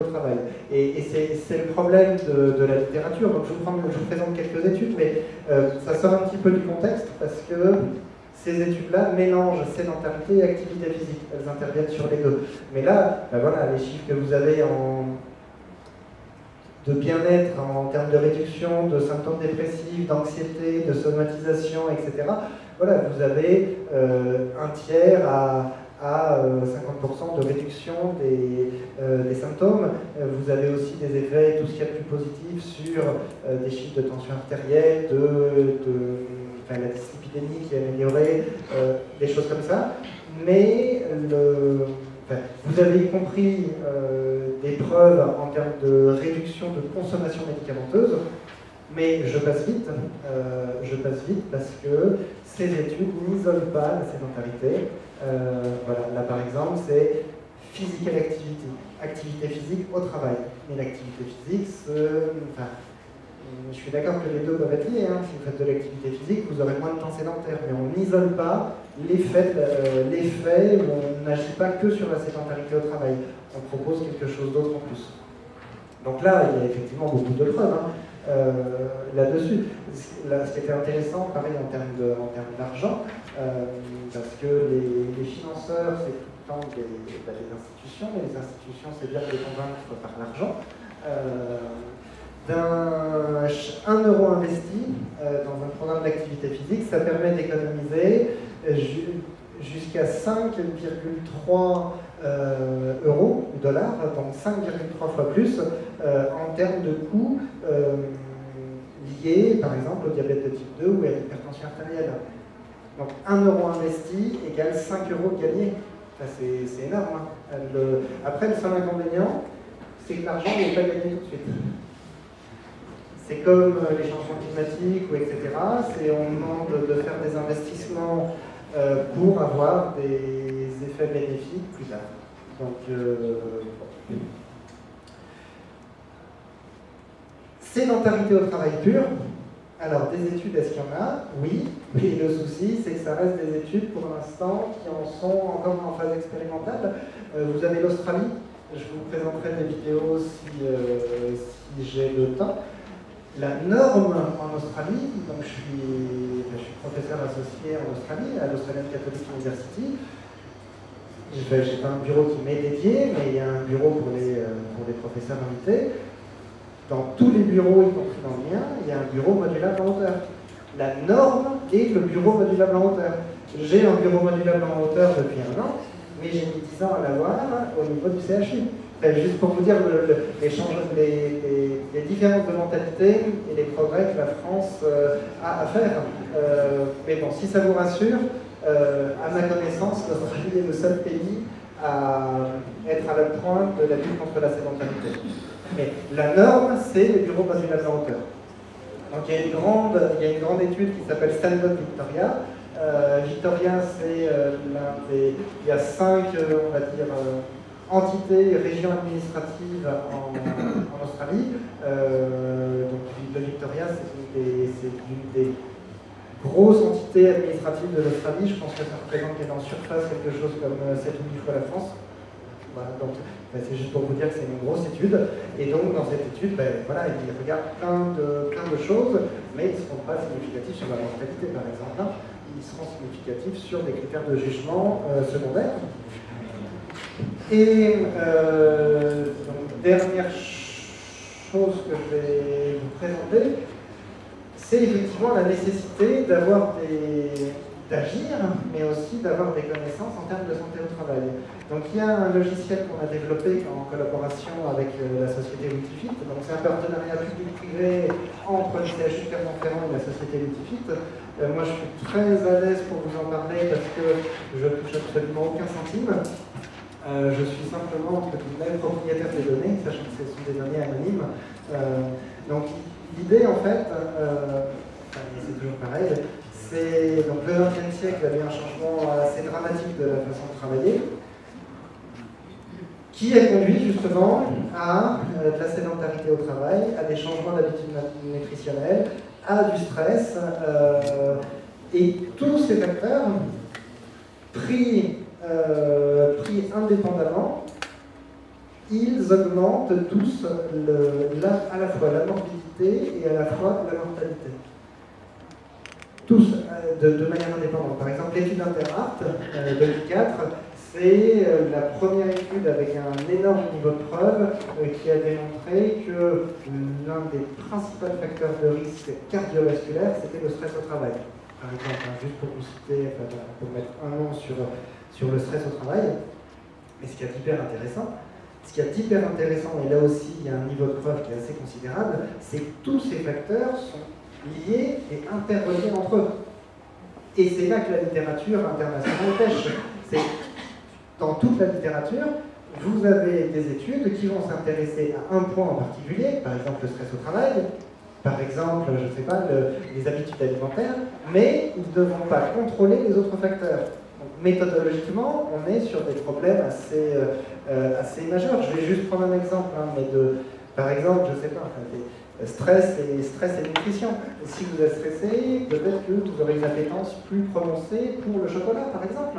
au travail. Et c'est le problème de la littérature. Donc je vous présente quelques études, mais ça sort un petit peu du contexte parce que ces études-là mélangent sédentarité et activité physique. Elles interviennent sur les deux. Mais là, ben voilà, les chiffres que vous avez de bien-être en termes de réduction de symptômes dépressifs, d'anxiété, de somatisation, etc. Voilà, vous avez un tiers à 50% de réduction des symptômes. Vous avez aussi des effets, tout ce qu'il y a de plus positif sur des chiffres de tension artérielle, la dyslipidémie qui est améliorée, des choses comme ça. Mais vous avez compris des preuves en termes de réduction de consommation médicamenteuse, mais je passe vite parce que ces études n'isolent pas la sédentarité. Voilà, là par exemple, c'est physical activity, activité physique au travail. Mais l'activité physique, je suis d'accord que les deux doivent être liés. Hein. Si vous faites de l'activité physique, vous aurez moins de temps sédentaire, mais on n'isole pas l'effet où on n'agit pas que sur la sédentarité au travail. On propose quelque chose d'autre en plus. Donc là, il y a effectivement beaucoup de preuves là-dessus. Ce qui était intéressant, pareil en termes d'argent, parce que les financeurs, c'est tout le temps les institutions, mais les institutions, c'est bien de les convaincre par l'argent. D'un 1 euro investi dans un programme d'activité physique, ça permet d'économiser jusqu'à 5,3 euros ou dollars, donc 5,3 fois plus en termes de coûts liés par exemple au diabète de type 2 ou à l'hypertension artérielle. Donc 1 euro investi égale 5 euros gagnés. C'est énorme. Hein. Après, le seul inconvénient, c'est que l'argent n'est pas gagné tout de suite. C'est comme les changements climatiques, ou etc. On demande de faire des investissements pour avoir des effets bénéfiques plus tard. Donc, sédentarité au travail pur. Alors, des études, est-ce qu'il y en a? Oui. Mais le souci, c'est que ça reste des études pour l'instant qui en sont encore en phase expérimentale. Vous avez l'Australie. Je vous présenterai des vidéos si j'ai le temps. La norme en Australie, donc je suis professeur associé en Australie, à l'Australian Catholic University. Je n'ai pas un bureau qui m'est dédié, mais il y a un bureau pour les professeurs invités. Dans tous les bureaux, y compris dans le mien, il y a un bureau modulable en hauteur. La norme est le bureau modulable en hauteur. J'ai un bureau modulable en hauteur depuis 1 an, mais j'ai mis 10 ans à l'avoir au niveau du CHU. Juste pour vous dire les différences de mentalité et les progrès que la France a à faire. Mais bon, si ça vous rassure, à ma connaissance, l'Australie est le seul pays à être à la pointe de la lutte contre la sédentarité. Mais la norme, c'est les bureaux modulables en hauteur. Donc il y a une grande étude qui s'appelle Stanford Victoria. Victoria, c'est il y a 5, on va dire, entités, régions administratives en Australie. Donc le Victoria, c'est une des grosses entités administratives de l'Australie. Je pense que ça représente en surface quelque chose comme 7 ou 8 fois la France. Voilà, donc c'est juste pour vous dire que c'est une grosse étude. Et donc dans cette étude, voilà, ils regardent plein de choses, mais ils ne seront pas significatifs sur la mortalité par exemple. Ils seront significatifs sur des critères de jugement secondaires. Et donc, dernière chose que je vais vous présenter, c'est effectivement la nécessité d'agir, mais aussi d'avoir des connaissances en termes de santé au travail. Donc il y a un logiciel qu'on a développé en collaboration avec la société Witifit. Donc c'est un partenariat public-privé entre le CHU de Clermont-Ferrand et la société Witifit. Moi je suis très à l'aise pour vous en parler parce que je ne touche absolument aucun centime. Je suis simplement, entre guillemets, propriétaire des données, sachant que ce sont des données anonymes. Donc l'idée, en fait, c'est toujours pareil, c'est donc le XXe siècle a eu un changement assez dramatique de la façon de travailler, qui a conduit justement à de la sédentarité au travail, à des changements d'habitudes nutritionnelles, à du stress, et tous ces facteurs pris indépendamment ils augmentent tous à la fois la morbidité et à la fois la mortalité. Tous, de manière indépendante. Par exemple, l'étude Interart 2004, c'est la première étude avec un énorme niveau de preuve qui a démontré que l'un des principaux facteurs de risque cardiovasculaire, c'était le stress au travail. Par exemple, juste pour vous citer, pour mettre un nom sur le stress au travail. Mais ce qui est hyper intéressant, et là aussi il y a un niveau de preuve qui est assez considérable, c'est que tous ces facteurs sont liés et interreliés entre eux. Et c'est là que la littérature internationale pêche. C'est dans toute la littérature, vous avez des études qui vont s'intéresser à un point en particulier, par exemple le stress au travail, par exemple, je ne sais pas, les habitudes alimentaires, mais ils ne vont pas contrôler les autres facteurs. Donc, méthodologiquement, on est sur des problèmes assez majeurs. Je vais juste prendre un exemple, par exemple, je ne sais pas, stress et nutrition. Si vous êtes stressé, peut-être que vous aurez une appétence plus prononcée pour le chocolat, par exemple.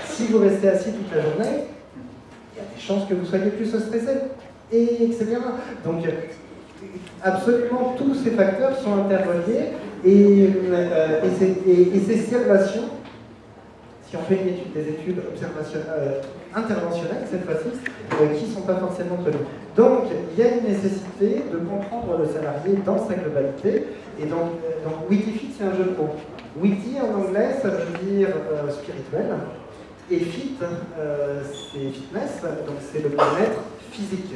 Si vous restez assis toute la journée, il y a des chances que vous soyez plus stressé, et etc. Donc, absolument tous ces facteurs sont interreliés, et ces relations, si on fait des études interventionnelles cette fois-ci, qui ne sont pas forcément connues. Donc, il y a une nécessité de comprendre le salarié dans sa globalité, et donc WITI-FIT, c'est un jeu de mots. Witty en anglais, ça veut dire spirituel, et fit, c'est fitness, donc c'est le bien-être physique.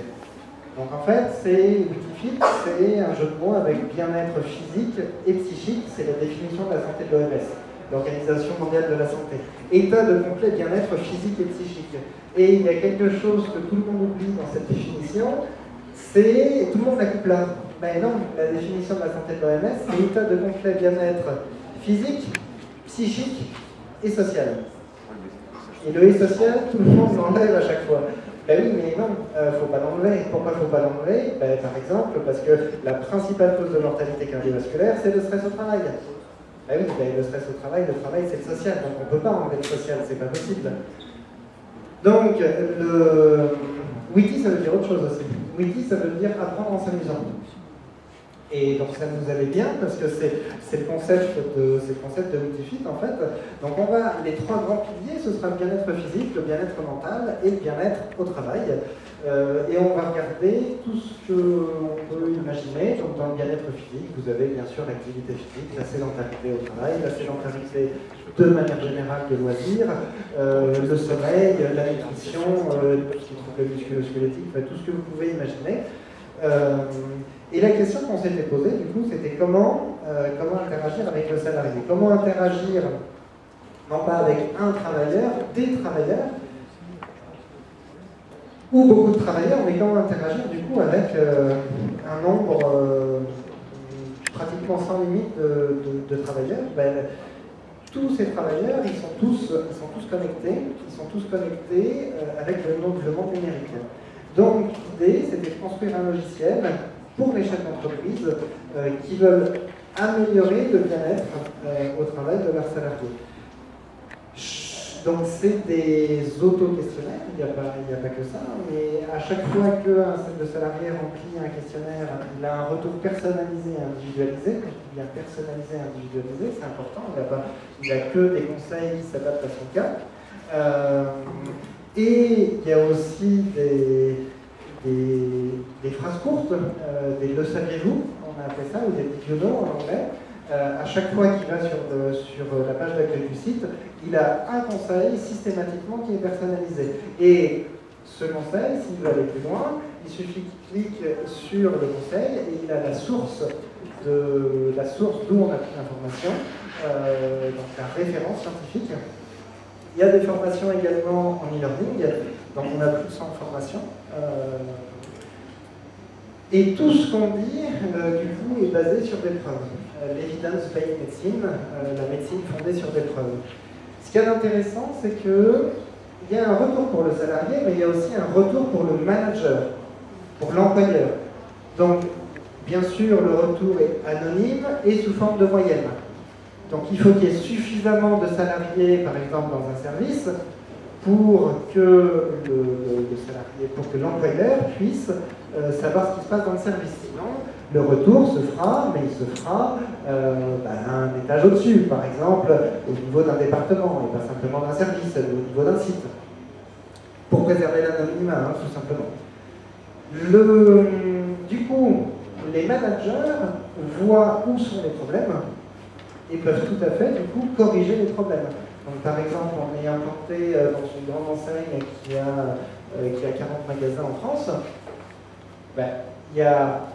Donc en fait, WITI-FIT, c'est un jeu de mots avec bien-être physique et psychique, c'est la définition de la santé de l'OMS, l'Organisation mondiale de la santé. État de complet bien-être physique et psychique. Et il y a quelque chose que tout le monde oublie dans cette définition, c'est, tout le monde la coupe là. Ben non, la définition de la santé de l'OMS, c'est état de complet bien-être physique, psychique et social. Et le « et social », tout le monde l'enlève à chaque fois. Ben oui, mais non, faut pas l'enlever. Pourquoi faut pas l'enlever? Ben, par exemple, parce que la principale cause de mortalité cardiovasculaire, c'est le stress au travail. Ben oui, ben, le stress au travail c'est le social, donc on ne peut pas enlever le social, c'est pas possible. Donc, WITI, ça veut dire autre chose aussi. WITI, ça veut dire apprendre en s'amusant. Et donc ça nous allait bien parce que c'est le concept de WITI-FIT en fait. Donc les trois grands piliers, ce sera le bien-être physique, le bien-être mental et le bien-être au travail. Et on va regarder tout ce qu'on peut imaginer. Donc dans le bien-être physique, vous avez bien sûr l'activité physique, la sédentarité au travail, la sédentarité de manière générale des loisirs, le sommeil, la nutrition, tout ce qui est trouble musculo-squelettique, tout ce que vous pouvez imaginer. Et la question qu'on s'était posée, du coup, c'était comment interagir avec le salarié. Comment interagir, non pas avec un travailleur, des travailleurs, ou beaucoup de travailleurs, mais comment interagir, du coup, avec un nombre pratiquement sans limite de travailleurs. Tous ces travailleurs, ils sont tous connectés avec le monde numérique. Donc, l'idée, c'était de construire un logiciel pour les chefs d'entreprise qui veulent améliorer le bien-être au travail de leurs salariés. Donc c'est des auto-questionnaires, il n'y a pas que ça, mais à chaque fois qu'un salarié remplit un questionnaire, il a un retour personnalisé et individualisé. Quand je dis bien personnalisé et individualisé, c'est important, il n'a que des conseils qui s'adaptent à son cas. Et il y a aussi des phrases courtes, des le saviez-vous, on a appelé ça, ou des petits journaux en anglais. À chaque fois qu'il va sur la page d'accueil du site, il a un conseil systématiquement qui est personnalisé. Et ce conseil, s'il veut aller plus loin, il suffit qu'il clique sur le conseil et il a la source d'où on a pris l'information, donc la référence scientifique. Il y a des formations également en e-learning, donc on a plus de 100 formations. Et tout ce qu'on dit, du coup, est basé sur des preuves. L'evidence-based medicine, la médecine fondée sur des preuves. Ce qui est intéressant, c'est qu'il y a un retour pour le salarié, mais il y a aussi un retour pour le manager, pour l'employeur. Donc, bien sûr, le retour est anonyme et sous forme de moyenne. Donc, il faut qu'il y ait suffisamment de salariés, par exemple, dans un service, pour que le salarié, pour que l'employeur puisse savoir ce qui se passe dans le service. Sinon, le retour se fera, mais il se fera un étage au-dessus, par exemple, au niveau d'un département, et pas simplement d'un service, au niveau d'un site, pour préserver l'anonymat, tout simplement. Du coup, les managers voient où sont les problèmes et peuvent tout à fait, du coup, corriger les problèmes. Donc, par exemple, on est implanté dans une grande enseigne qui a 40 magasins en France.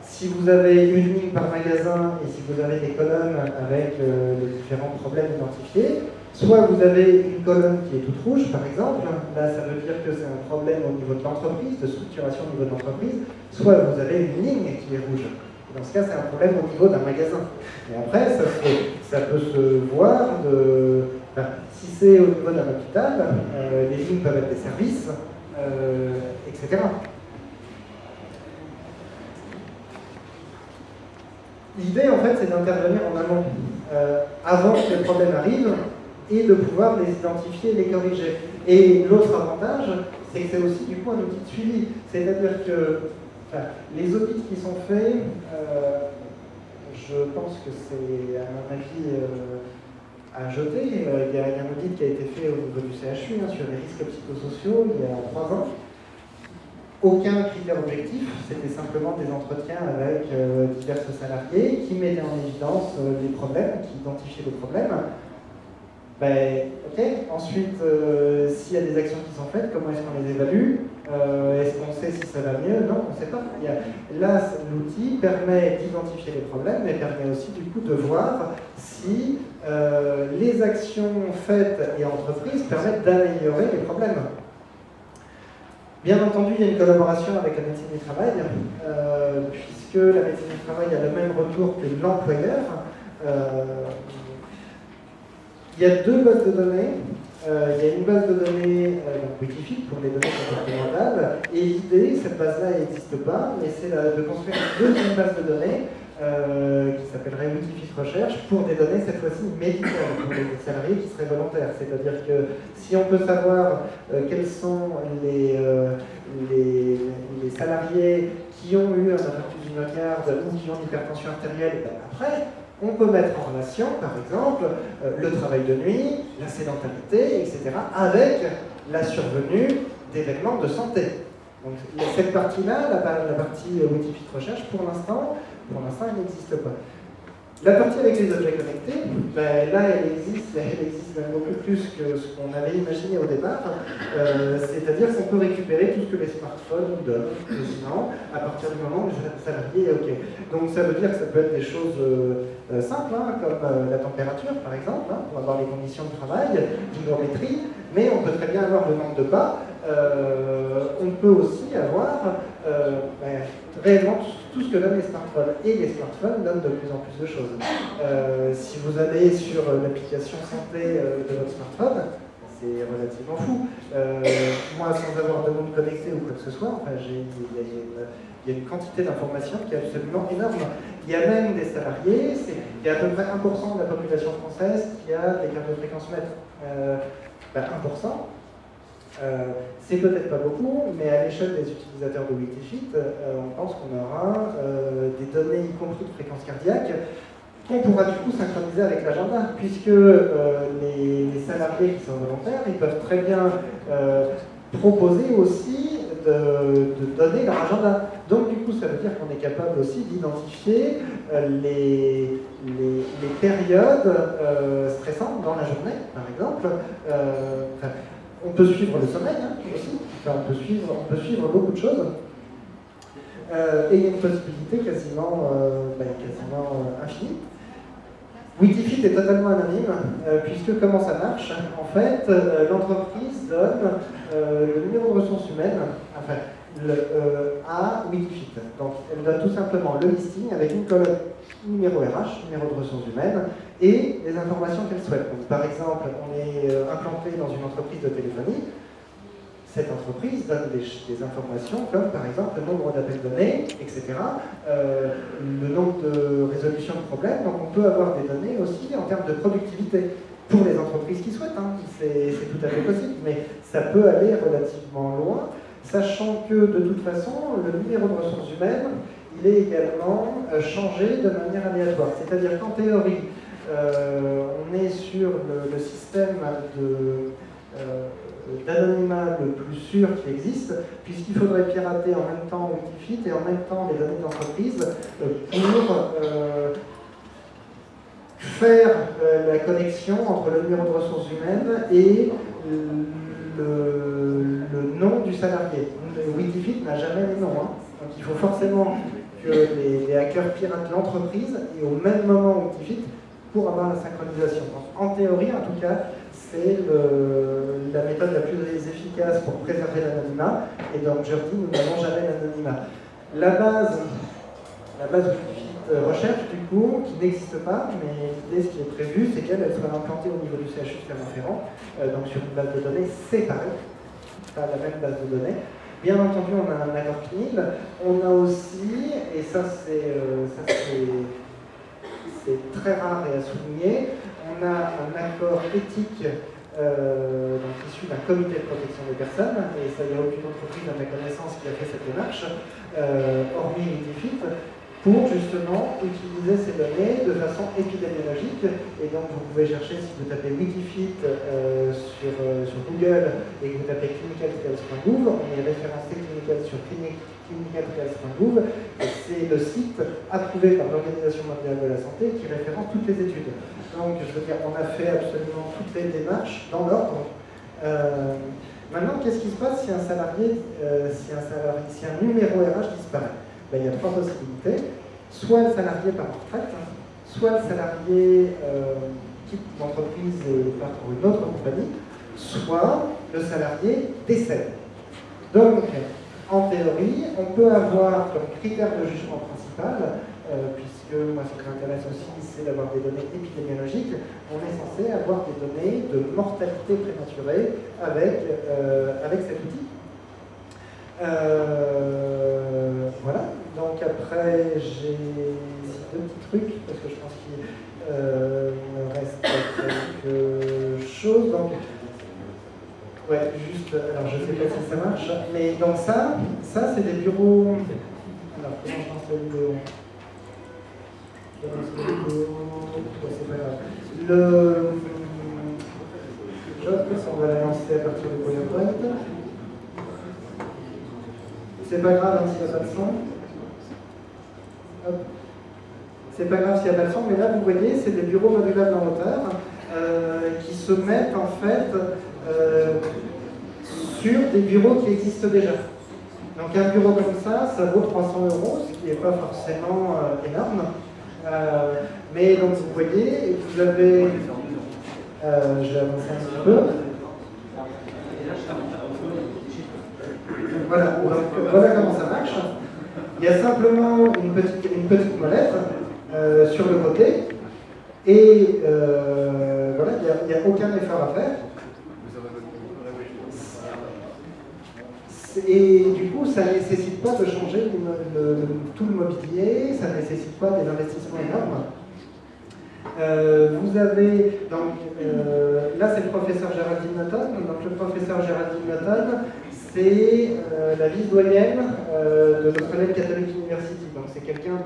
Si vous avez une ligne par magasin et si vous avez des colonnes avec les différents problèmes identifiés, soit vous avez une colonne qui est toute rouge, par exemple, là ça veut dire que c'est un problème au niveau de l'entreprise, de structuration au niveau de l'entreprise, soit vous avez une ligne qui est rouge. Dans ce cas, c'est un problème au niveau d'un magasin. Et après, ça peut se voir si c'est au niveau d'un hôpital, les lignes peuvent être des services, etc. L'idée, en fait, c'est d'intervenir en amont, avant que les problèmes arrivent, et de pouvoir les identifier et les corriger. Et l'autre avantage, c'est que c'est aussi, du coup, un outil de suivi. C'est-à-dire que les audits qui sont faits, je pense que c'est, à mon avis, à jeter. Il y a un audit qui a été fait au niveau du CHU sur les risques psychosociaux il y a 3 ans. Aucun critère objectif, c'était simplement des entretiens avec divers salariés qui mettaient en évidence les problèmes, qui identifiaient les problèmes. Ok, ensuite, s'il y a des actions qui sont faites, comment est-ce qu'on les évalue? Est-ce qu'on sait si ça va mieux? Non, on ne sait pas. Là, l'outil permet d'identifier les problèmes, mais permet aussi du coup de voir si les actions faites et entreprises permettent d'améliorer les problèmes. Bien entendu, il y a une collaboration avec la médecine du travail, puisque la médecine du travail a le même retour que l'employeur. Il y a 2 bases de données. Il y a une base de données Wikific pour les données comportementales, et l'idée, cette base-là n'existe pas, mais c'est de construire une deuxième base de données qui s'appellerait Wikific Recherche pour des données cette fois-ci médicales pour les salariés qui seraient volontaires. C'est-à-dire que si on peut savoir quels sont les salariés qui ont eu un infarctus du myocarde ou qui ont une hypertension artérielle, après, on peut mettre en relation, par exemple, le travail de nuit, la sédentarité, etc., avec la survenue d'événements de santé. Donc, cette partie-là, la partie Wikific Recherche, pour l'instant, elle n'existe pas. La partie avec les objets connectés, là, elle existe même beaucoup plus que ce qu'on avait imaginé au départ. C'est-à-dire qu'on peut récupérer tout ce que les smartphones nous donnent, quasiment, à partir du moment où le salarié est OK. Donc ça veut dire que ça peut être des choses simples, comme la température, par exemple, pour avoir les conditions de travail, l'hygrométrie, mais on peut très bien avoir le nombre de pas. On peut aussi avoir réellement tout ce que donnent les smartphones. Et les smartphones donnent de plus en plus de choses. Si vous allez sur l'application santé de votre smartphone, c'est relativement fou. Moi, sans avoir de monde connecté ou quoi que ce soit, il y a une quantité d'informations qui est absolument énorme. Il y a même des salariés, il y a à peu près 1% de la population française qui a des cardiofréquencemètres. 1%. C'est peut-être pas beaucoup, mais à l'échelle des utilisateurs de Wikific, on pense qu'on aura des données, y compris de fréquence cardiaque, qu'on pourra du coup synchroniser avec l'agenda, puisque les salariés qui sont volontaires, ils peuvent très bien proposer aussi de donner leur agenda. Donc du coup, ça veut dire qu'on est capable aussi d'identifier les périodes stressantes dans la journée, par exemple. On peut suivre le sommeil aussi, on peut suivre beaucoup de choses. Et il y a une possibilité quasiment infinie. Wikific est totalement anonyme, puisque comment ça marche? En fait, l'entreprise donne le numéro de ressources humaines à Wikific. Donc, elle donne tout simplement le listing avec une colonne numéro RH, numéro de ressources humaines, et les informations qu'elle souhaite. Donc, par exemple, on est implanté dans une entreprise de téléphonie. Cette entreprise donne des informations comme, par exemple, le nombre d'appels donnés, etc., le nombre de résolutions de problèmes. Donc, on peut avoir des données aussi en termes de productivité. pour les entreprises qui souhaitent, hein, c'est tout à fait possible, mais ça peut aller relativement loin, sachant que de toute façon, le numéro de ressources humaines, il est également changé de manière aléatoire. C'est-à-dire qu'en théorie, on est sur le système d'anonymat le plus sûr qui existe, puisqu'il faudrait pirater en même temps Wikipedia et en même temps les données d'entreprise pour faire la connexion entre le numéro de ressources humaines et le nom du salarié. Wikipedia n'a jamais les noms, hein. Donc il faut forcément que les hackers piratent l'entreprise et au même moment Wikipedia pour avoir la synchronisation. Donc, en théorie, en tout cas, c'est la méthode la plus efficace pour préserver l'anonymat. Et dans Jordi, nous n'avons jamais l'anonymat. La base Wikipedia recherche, du coup, qui n'existe pas, mais l'idée, ce qui est prévu, c'est qu'elle soit implantée au niveau du CHU de Clermont-Ferrand, donc sur une base de données séparée, pas la même base de données. Bien entendu, on a un accord CNIL. On a aussi, et ça c'est très rare et à souligner, on a un accord éthique donc issu d'un comité de protection des personnes, et ça, il n'y a aucune entreprise à ma connaissance qui a fait cette démarche, hormis Wikipedia, pour justement utiliser ces données de façon épidémiologique. Et donc vous pouvez chercher, si vous tapez Wikipedia sur Google et que vous tapez clinicaltrials.gouv, on est référencé sur clinicaltrials.gouv, et c'est le site approuvé par l'Organisation mondiale de la santé qui référence toutes les études. Donc je veux dire, on a fait absolument toutes les démarches dans l'ordre. Maintenant, qu'est-ce qui se passe si un salarié, si un numéro RH disparaît? Ben, il y a trois possibilités. Soit le salarié part en retraite, soit le salarié quitte l'entreprise et part pour une autre compagnie, soit le salarié décède. Donc, en théorie, on peut avoir comme critère de jugement principal, puisque moi ce qui m'intéresse aussi, c'est d'avoir des données épidémiologiques, on est censé avoir des données de mortalité prématurée avec cet outil. Voilà, donc après j'ai deux petits trucs, parce que je pense qu'il me reste quelque chose. Donc, ouais, juste, alors je sais pas si ça marche, mais donc ça c'est des bureaux. Alors, comment je lance la vidéo? C'est pas grave. Je pense qu'on va la lancer à partir du PowerPoint. C'est pas grave hein, s'il n'y a pas de son. C'est pas grave s'il n'y a pas de son, mais là vous voyez, c'est des bureaux modulables en hauteur qui se mettent en fait sur des bureaux qui existent déjà. Donc un bureau comme ça vaut 300 €, ce qui n'est pas forcément énorme. Mais donc vous voyez, vous avez... je vais avancer un petit peu. Voilà comment ça marche. Il y a simplement une petite molette sur le côté. Et voilà, il n'y a aucun effort à faire. Et du coup, ça ne nécessite pas de changer tout le mobilier, ça ne nécessite pas des investissements énormes. Vous avez, donc, là c'est le professeur Géraldine Notton. Donc le professeur Géraldine Notton, c'est la vice-doyenne de l'Australian Catholic University. Donc c'est quelqu'un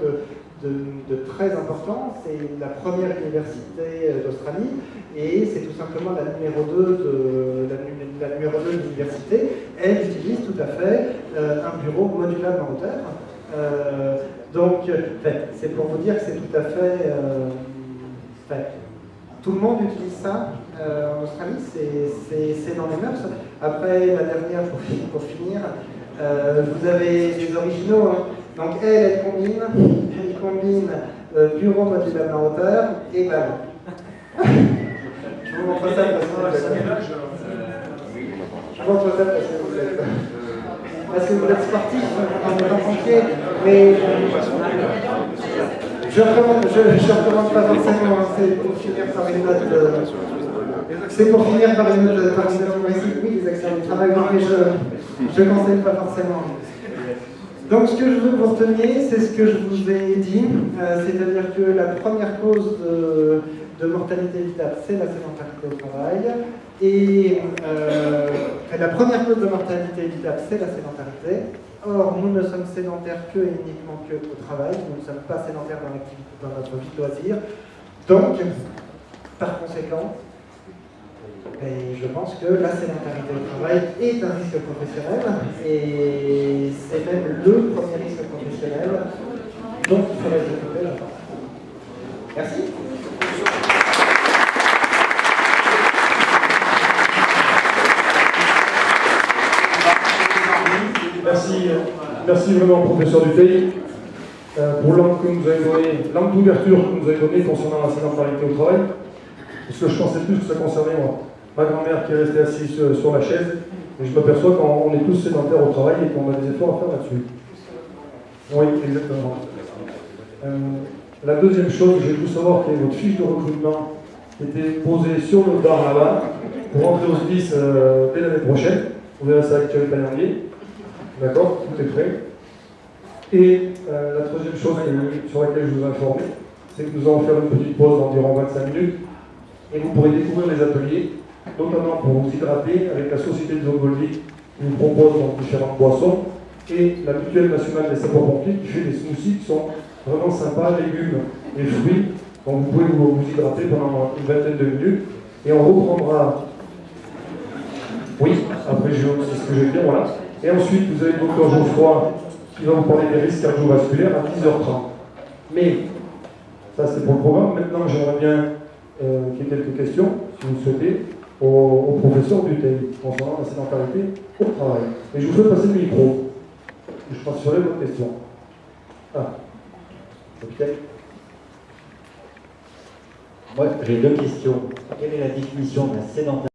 de très important, c'est la première université d'Australie et c'est tout simplement la numéro 2 de l'université. Elle utilise tout à fait un bureau modulable en hauteur. Donc c'est pour vous dire que c'est tout à fait... tout le monde utilise ça en Australie, c'est dans les mœurs. Après, la dernière, pour finir, vous avez les originaux. Hein. Donc elle combine bureau modulable en hauteur et ballon. Je vous montre ça parce que vous êtes sportif en étant pompier, mais je recommande pas forcément, c'est pour finir par une note. C'est pour finir par une note humoristique, oui, les accidents du travail, mais je ne conseille pas forcément. Donc ce que je veux que vous reteniez, c'est ce que je vous ai dit, c'est-à-dire que la première cause de mortalité évitable, c'est la sédentarité au travail, et la première cause de mortalité évitable, c'est la sédentarité. Or, nous ne sommes sédentaires que et uniquement que au travail, nous ne sommes pas sédentaires dans notre vie de loisir. Donc, par conséquent, et je pense que la sédentarité au travail est un risque professionnel, et c'est même le premier risque professionnel dont il faudrait s'occuper, je pense. Merci. Merci vraiment, professeur Dutheil, pour l'angle que nous avez donné, l'angle d'ouverture que nous avez donné concernant la sédentarité au travail, parce que je pensais plus que ça concernait moi. Ma grand-mère qui est restée assise sur la chaise, et je m'aperçois qu'on est tous sédentaires au travail et qu'on a des efforts à faire là-dessus. Oui, exactement. La deuxième chose, j'ai voulu savoir quelle est votre fiche de recrutement qui était posée sur le bar là-bas pour entrer au SDIS dès l'année prochaine. Vous verrez ça avec Thierry Pagnardier. D'accord, tout est prêt. Et la troisième chose sur laquelle je vous informe, c'est que nous allons faire une petite pause d'environ 25 minutes et vous pourrez découvrir les ateliers, notamment pour vous hydrater avec la Société de Zongoldi qui vous propose donc différentes boissons et la Mutuelle Nationale des Sapeurs-Pompiers qui fait des smoothies qui sont vraiment sympas, légumes et fruits. Donc vous pouvez vous hydrater pendant une vingtaine de minutes et on reprendra. Oui, après c'est ce que je vais dire, voilà. Et ensuite, vous avez le docteur Geoffroy qui va vous parler des risques cardiovasculaires à 10h30. Mais, ça c'est pour le programme. Maintenant, j'aimerais bien qu'il y ait quelques questions, si vous le souhaitez, au professeur Dutheil, concernant la sédentarité au travail. Et je vous fais passer le micro. Je transférerai votre question. Ah, ok. Moi, j'ai deux questions. Quelle est la définition de la sédentarité ?